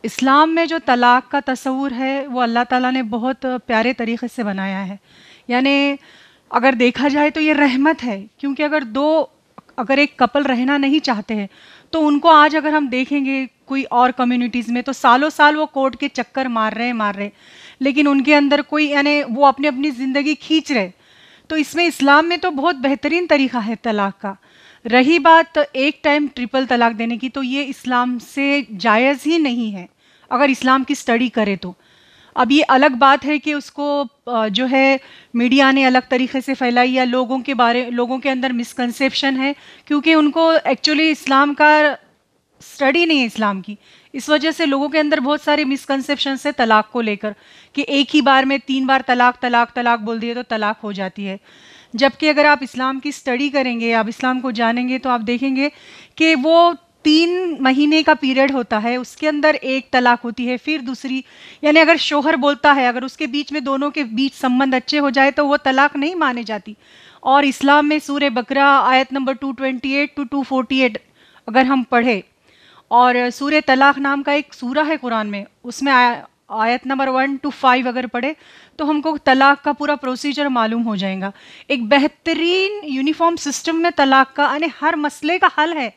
اسلام میں جو طلاق کا تصور ہے وہ اللہ تعالیٰ نے بہت پیارے طریقے سے بنایا ہے. یعنی اگر دیکھا جائے تو یہ رحمت ہے، کیونکہ اگر ایک کپل رہنا نہیں چاہتے ہیں تو ان کو آج اگر ہم دیکھیں گے کوئی اور کمیونٹیز میں تو سالوں سال وہ کورٹ کے چکر مار رہے لیکن ان کے اندر کوئی یعنی وہ اپنی زندگی کھینچ رہے. تو اس میں اسلام میں تو بہت بہترین طریقہ ہے طلاق کا. رہی بات ایک ٹائم ٹرپل طلاق دینے کی، تو یہ اسلام سے جائز ہی نہیں ہے اگر اسلام کی سٹڈی کرے تو. اب یہ الگ بات ہے کہ اس کو جو ہے میڈیا نے الگ طریقے سے پھیلائی یا لوگوں کے اندر مسکنسیپشن ہے، کیونکہ ان کو ایکچولی اسلام کا سٹڈی نہیں ہے اسلام کی. اس وجہ سے لوگوں کے اندر بہت سارے مسکنسیپشنس ہے طلاق کو لے کر کہ ایک ہی بار میں 3 بار طلاق طلاق طلاق بول دیے تو طلاق ہو جاتی ہے. جبکہ اگر آپ اسلام کی سٹڈی کریں گے، آپ اسلام کو جانیں گے تو آپ دیکھیں گے کہ وہ 3 مہینے کا پیریڈ ہوتا ہے، اس کے اندر ایک طلاق ہوتی ہے، پھر دوسری. یعنی اگر شوہر بولتا ہے، اگر اس کے بیچ میں دونوں کے بیچ سمبند اچھے ہو جائے تو وہ طلاق نہیں مانے جاتی. اور اسلام میں سورہ بقرہ آیت نمبر 228 to 248 اگر ہم پڑھیں، اور سورہ طلاق نام کا ایک سورہ ہے قرآن میں، اس میں آیت نمبر 1 to 5 اگر پڑھے تو ہم کو طلاق کا پورا پروسیجر معلوم ہو جائے گا. ایک بہترین یونیفارم سسٹم میں طلاق کا یعنی ہر مسئلے کا حل ہے.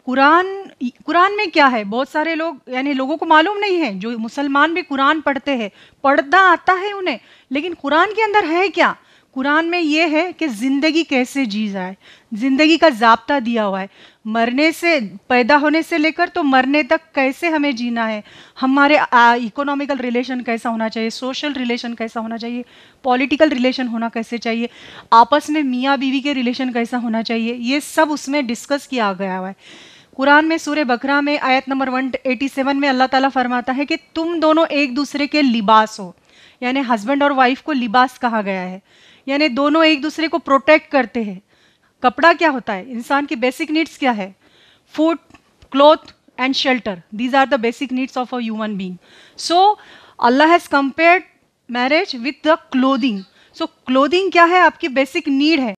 قرآن میں کیا ہے، بہت سارے لوگ یعنی لوگوں کو معلوم نہیں ہے. جو مسلمان بھی قرآن پڑھتے ہیں، پڑھنا آتا ہے انہیں، لیکن قرآن کے اندر ہے کیا؟ قرآن میں یہ ہے کہ زندگی کیسے جی جائے، زندگی کا ضابطہ دیا ہوا ہے. مرنے سے پیدا ہونے سے لے کر تو مرنے تک کیسے ہمیں جینا ہے، ہمارے اکنامیکل ریلیشن کیسا ہونا چاہیے، سوشل ریلیشن کیسا ہونا چاہیے، پولیٹیکل ریلیشن ہونا کیسے چاہیے، آپس میں میاں بیوی کے ریلیشن کیسا ہونا چاہیے، یہ سب اس میں ڈسکس کیا گیا ہوا ہے. قرآن میں سورہ بقرہ میں آیت نمبر 187 میں اللہ تعالیٰ فرماتا ہے کہ تم دونوں ایک دوسرے کے لباس ہو. یعنی ہسبینڈ اور وائف کو لباس کہا گیا ہے، یعنی دونوں ایک دوسرے کو پروٹیکٹ کرتے ہیں. کپڑا کیا ہوتا ہے؟ انسان کی بیسک نیڈس کیا ہے؟ Food, cloth and shelter. These are the basic needs of a human being. So Allah has compared marriage with the clothing. So clothing کیا ہے؟ آپ کی بیسک نیڈ ہے.